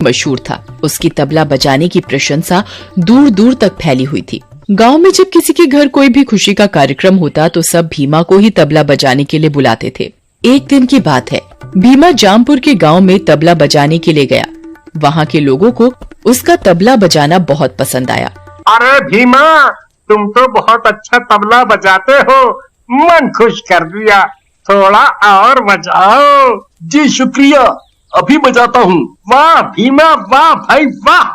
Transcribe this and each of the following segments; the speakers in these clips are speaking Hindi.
मशहूर था। उसकी तबला बजाने की प्रशंसा दूर दूर तक फैली हुई थी। गांव में जब किसी के घर कोई भी खुशी का कार्यक्रम होता तो सब भीमा को ही तबला बजाने के लिए बुलाते थे। एक दिन की बात है, भीमा जामपुर के गांव में तबला बजाने के लिए गया। वहां के लोगों को उसका तबला बजाना बहुत पसंद आया। अरे भीमा, तुम तो बहुत अच्छा तबला बजाते हो, मन खुश कर दिया, थोड़ा और बजाओ। जी शुक्रिया, अभी बजाता हूँ। वाह भीमा, वाह भाई वाह।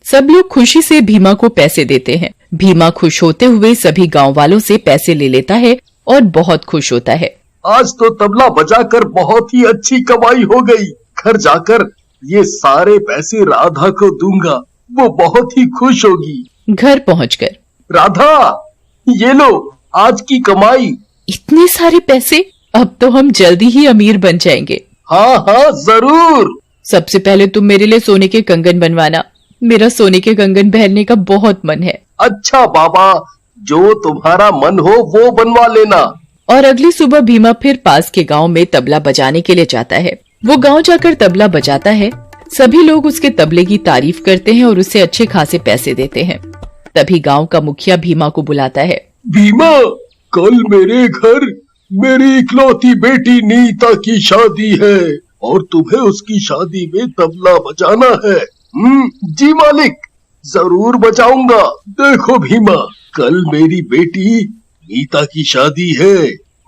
सब लोग खुशी से भीमा को पैसे देते हैं। भीमा खुश होते हुए सभी गांव वालों से पैसे ले लेता है और बहुत खुश होता है। आज तो तबला बजाकर बहुत ही अच्छी कमाई हो गई। घर जाकर ये सारे पैसे राधा को दूंगा, वो बहुत ही खुश होगी। घर पहुंचकर राधा, ये लो आज की कमाई। इतने सारे पैसे, अब तो हम जल्दी ही अमीर बन जाएंगे। हाँ हाँ जरूर। सबसे पहले तुम मेरे लिए सोने के कंगन बनवाना। मेरा सोने के कंगन पहनने का बहुत मन है। अच्छा बाबा, जो तुम्हारा मन हो वो बनवा लेना। और अगली सुबह भीमा फिर पास के गांव में तबला बजाने के लिए जाता है। वो गांव जाकर तबला बजाता है। सभी लोग उसके तबले की तारीफ करते हैं और उसे अच्छे खासे पैसे देते हैं। तभी गांव का मुखिया भीमा को बुलाता है। भीमा, कल मेरे घर मेरी इकलौती बेटी नीता की शादी है और तुम्हें उसकी शादी में तबला बजाना है। जी मालिक, जरूर बजाऊंगा। देखो भीमा, कल मेरी बेटी नीता की शादी है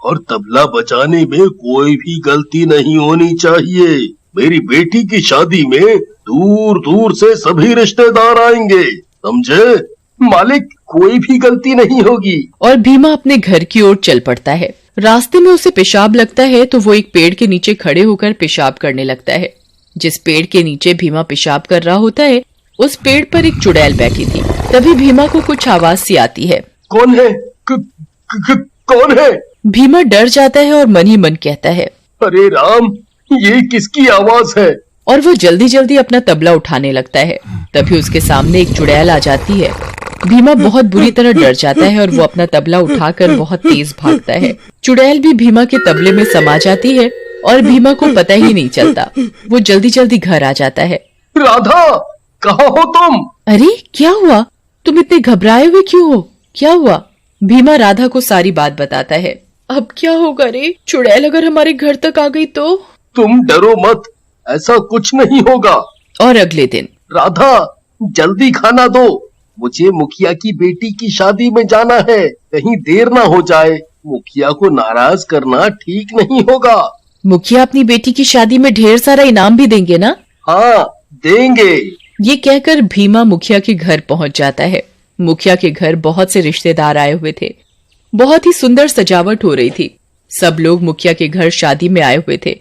और तबला बजाने में कोई भी गलती नहीं होनी चाहिए। मेरी बेटी की शादी में दूर दूर से सभी रिश्तेदार आएंगे, समझे? मालिक, कोई भी गलती नहीं होगी। और भीमा अपने घर की ओर चल पड़ता है। रास्ते में उसे पेशाब लगता है तो वो एक पेड़ के नीचे खड़े होकर पेशाब करने लगता है। जिस पेड़ के नीचे भीमा पेशाब कर रहा होता है, उस पेड़ पर एक चुड़ैल बैठी थी। तभी भीमा को कुछ आवाज सी आती है। कौन है? कौन है? भीमा डर जाता है और मन ही मन कहता है, अरे राम, ये किसकी आवाज है? और वो जल्दी जल्दी अपना तबला उठाने लगता है। तभी उसके सामने एक चुड़ैल आ जाती है। भीमा बहुत बुरी तरह डर जाता है और वो अपना तबला उठाकर बहुत तेज भागता है। चुड़ैल भी भीमा के तबले में समा जाती है और भीमा को पता ही नहीं चलता। वो जल्दी जल्दी घर आ जाता है। राधा, कहाँ हो तुम? अरे क्या हुआ? तुम इतने घबराए हुए क्यों हो? क्या हुआ? भीमा राधा को सारी बात बताता है। अब क्या होगा रे? चुड़ैल अगर हमारे घर तक आ गई तो? तुम डरो मत, ऐसा कुछ नहीं होगा। और अगले दिन, राधा, जल्दी खाना दो, मुझे मुखिया की बेटी की शादी में जाना है, कहीं देर ना हो जाए। मुखिया को नाराज करना ठीक नहीं होगा। मुखिया अपनी बेटी की शादी में ढेर सारा इनाम भी देंगे ना? हाँ, देंगे। ये कहकर भीमा मुखिया के घर पहुंच जाता है। मुखिया के घर बहुत से रिश्तेदार आए हुए थे। बहुत ही सुंदर सजावट हो रही थी। सब लोग मुखिया के घर शादी में आए हुए थे।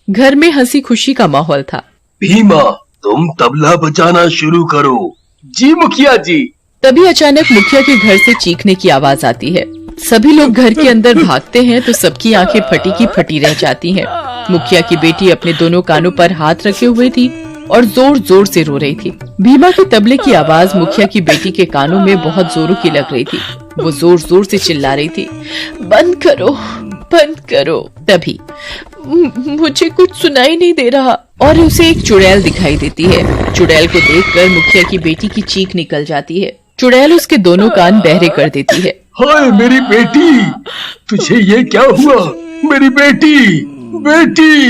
घर में हंसी खुशी का माहौल था। भीमा, तुम तबला बजाना शुरू करो। जी मुखिया जी। तभी अचानक मुखिया के घर से चीखने की आवाज आती है। सभी लोग घर के अंदर भागते हैं तो सबकी आंखें फटी की फटी रह जाती हैं। मुखिया की बेटी अपने दोनों कानों पर हाथ रखे हुए थी और जोर जोर से रो रही थी। भीमा के तबले की आवाज मुखिया की बेटी के कानों में बहुत जोरों की लग रही थी। वो जोर जोर से चिल्ला रही थी, बंद करो, बंद करो। तभी मुझे कुछ सुनाई नहीं दे रहा और उसे एक चुड़ैल दिखाई देती है। चुड़ैल को देखकर मुखिया की बेटी की चीख निकल जाती है। चुड़ैल उसके दोनों कान बहरे कर देती है। हाय मेरी बेटी, तुझे ये क्या हुआ? मेरी बेटी, बेटी।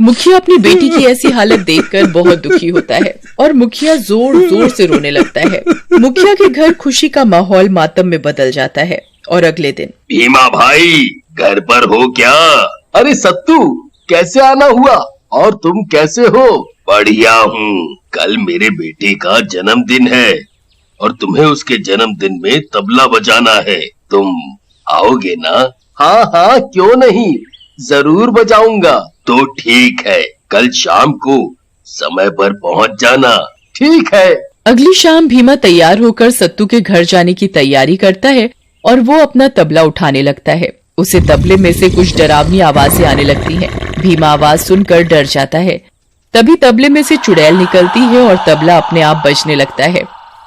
मुखिया अपनी बेटी की ऐसी हालत देखकर बहुत दुखी होता है और मुखिया जोर जोर से रोने लगता है। मुखिया के घर खुशी का माहौल मातम में बदल जाता है। और अगले दिन, भीमा भाई, घर पर हो क्या? अरे सत्तू, कैसे आना हुआ? और तुम कैसे हो? बढ़िया हूँ। कल मेरे बेटे का जन्मदिन है और तुम्हें उसके जन्मदिन में तबला बजाना है। तुम आओगे ना? हाँ हाँ, क्यों नहीं, जरूर बजाऊंगा। तो ठीक है, कल शाम को समय पर पहुँच जाना। ठीक है। अगली शाम भीमा तैयार होकर सत्तू के घर जाने की तैयारी करता है और वो अपना तबला उठाने लगता है। उसे तबले में से कुछ डरावनी आवाजें आने लगती हैं। भीमा आवाज सुनकर डर जाता है। तभी तबले में से चुड़ैल निकलती है और तबला अपने आप बजने लगता है।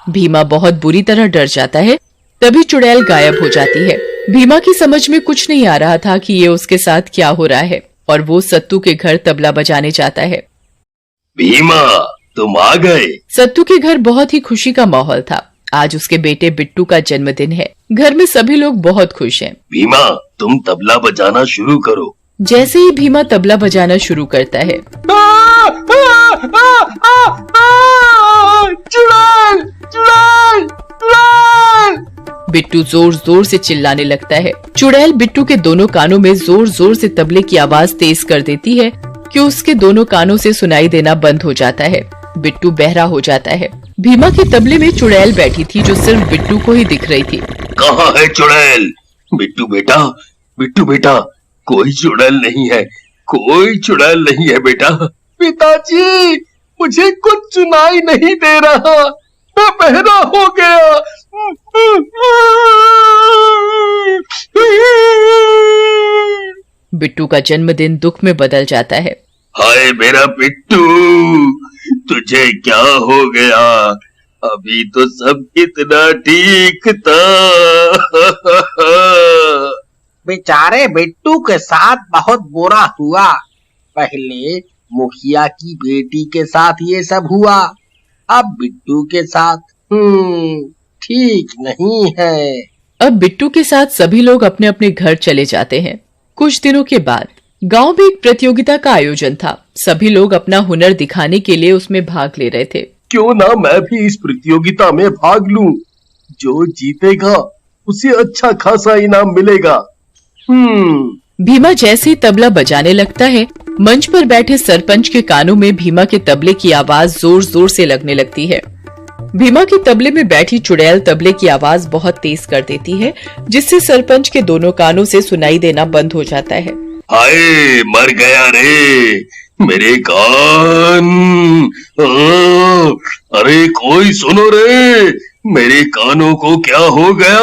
भीमा बहुत बुरी तरह डर जाता है। तभी चुड़ैल गायब हो जाती है। भीमा की समझ में कुछ नहीं आ रहा था कि ये उसके साथ क्या हो रहा है। और वो सत्तू के घर तबला बजाने जाता है। भीमा, तुम आ गए। सत्तू के घर बहुत ही खुशी का माहौल था। आज उसके बेटे बिट्टू का जन्मदिन है। घर में सभी लोग बहुत खुश हैं। भीमा, तुम तबला बजाना शुरू करो। जैसे ही भीमा तबला बजाना शुरू करता है, चुड़ैल, चुड़ैल, चुड़ैल। बिट्टू जोर जोर से चिल्लाने लगता है। चुड़ैल बिट्टू के दोनों कानों में जोर जोर से तबले की आवाज तेज कर देती है कि उसके दोनों कानों से सुनाई देना बंद हो जाता है। बिट्टू बहरा हो जाता है। भीमा के तबले में चुड़ैल बैठी थी जो सिर्फ बिट्टू को ही दिख रही थी। कहाँ है चुड़ैल? बिट्टू बेटा, कोई चुड़ैल नहीं है, कोई चुड़ैल नहीं है बेटा। पिताजी, मुझे कुछ सुनाई नहीं दे रहा, मैं बहरा हो गया। बिट्टू का जन्मदिन दुख में बदल जाता है। हाय मेरा बिट्टू, तुझे क्या हो गया? अभी तो सब कितना ठीक था। बेचारे बिट्टू के साथ बहुत बुरा हुआ। पहले मुखिया की बेटी के साथ ये सब हुआ, अब बिट्टू के साथ ठीक नहीं है। अब बिट्टू के साथ सभी लोग अपने अपने घर चले जाते हैं। कुछ दिनों के बाद गांव में एक प्रतियोगिता का आयोजन था। सभी लोग अपना हुनर दिखाने के लिए उसमें भाग ले रहे थे। क्यों ना मैं भी इस प्रतियोगिता में भाग लूं? जो जीतेगा उसे अच्छा खासा इनाम मिलेगा। भीमा जैसे ही तबला बजाने लगता है, मंच पर बैठे सरपंच के कानों में भीमा के तबले की आवाज जोर जोर से लगने लगती है। भीमा के तबले में बैठी चुड़ैल तबले की आवाज बहुत तेज कर देती है, जिससे सरपंच के दोनों कानों से सुनाई देना बंद हो जाता है। हाय, मर गया रे मेरे कान। अरे कोई सुनो रे, मेरे कानों को क्या हो गया?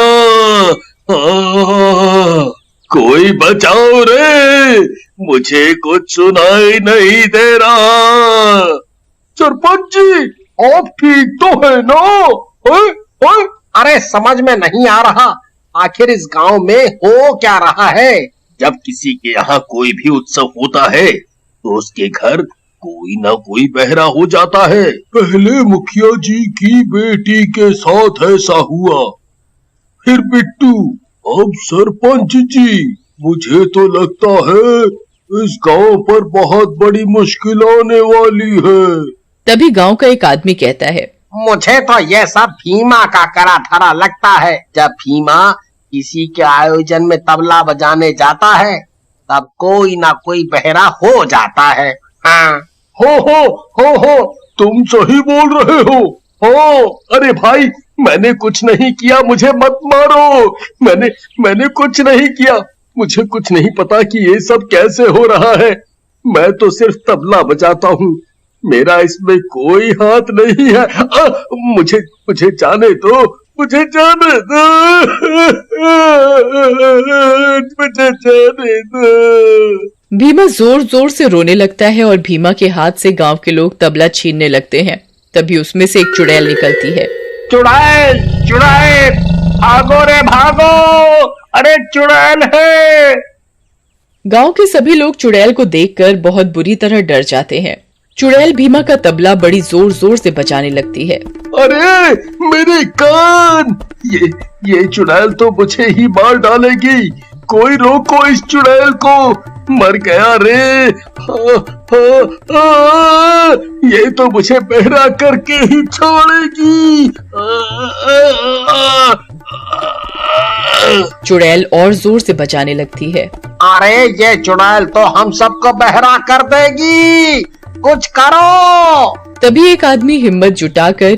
कोई बचाओ रे, मुझे कुछ सुनाई नहीं दे रहा। सरपंच जी, आप ठीक तो है ना? अरे समझ में नहीं आ रहा, आखिर इस गांव में हो क्या रहा है? जब किसी के यहाँ कोई भी उत्सव होता है तो उसके घर कोई ना कोई बहरा हो जाता है। पहले मुखिया जी की बेटी के साथ ऐसा हुआ, फिर बिट्टू, अब सरपंच जी। मुझे तो लगता है इस गांव पर बहुत बड़ी मुश्किल आने वाली है। तभी गांव का एक आदमी कहता है, मुझे तो यह सब भीमा का करा धरा लगता है। जब भीमा किसी के आयोजन में तबला बजाने जाता है, तब कोई ना कोई बहरा हो जाता है। हाँ, हो, तुम सही बोल रहे हो। हो, अरे भाई, मैंने कुछ नहीं किया, मुझे मत मारो। मैंने कुछ नहीं किया, मुझे कुछ नहीं पता कि ये सब कैसे हो रहा है। मैं तो सिर्फ तबला बजाता हूँ, मेरा इसमें कोई हाथ नहीं है। मुझे जाने दो, मुझे जाने दो, मुझे जाने दो। भीमा जोर जोर से रोने लगता है और भीमा के हाथ से गांव के लोग तबला छीनने लगते हैं। तभी उसमें से एक चुड़ैल निकलती है। चुड़ैल, चुड़ैल, भागो रे भागो, अरे चुड़ैल है। गांव के सभी लोग चुड़ैल को देखकर बहुत बुरी तरह डर जाते हैं। चुड़ैल भीमा का तबला बड़ी जोर जोर से बजाने लगती है। अरे मेरे कान, ये चुड़ैल तो मुझे ही मार डालेगी। कोई रोको इस चुड़ैल को, मर गया रे। ये तो मुझे बहरा करके ही छोड़ेगी। चुड़ैल और जोर से बजाने लगती है। अरे ये चुड़ैल तो हम सबको बहरा कर देगी, कुछ करो। तभी एक आदमी हिम्मत जुटाकर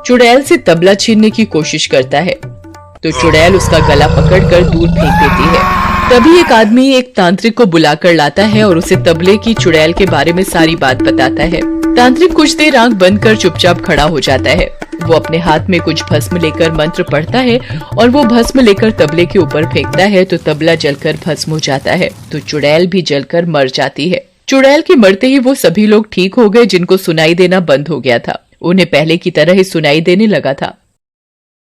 चुड़ैल से तबला छीनने की कोशिश करता है, तो चुड़ैल उसका गला पकड़कर दूर फेंक देती है। तभी एक आदमी एक तांत्रिक को बुलाकर लाता है और उसे तबले की चुड़ैल के बारे में सारी बात बताता है। तांत्रिक कुछ देर आंख बंद कर चुपचाप खड़ा हो जाता है। वो अपने हाथ में कुछ भस्म लेकर मंत्र पढ़ता है और वो भस्म लेकर तबले के ऊपर फेंकता है तो तबला जलकर भस्म हो जाता है, तो चुड़ैल भी जलकर मर जाती है। चुड़ैल के मरते ही वो सभी लोग ठीक हो गए जिनको सुनाई देना बंद हो गया था। उन्हें पहले की तरह ही सुनाई देने लगा था।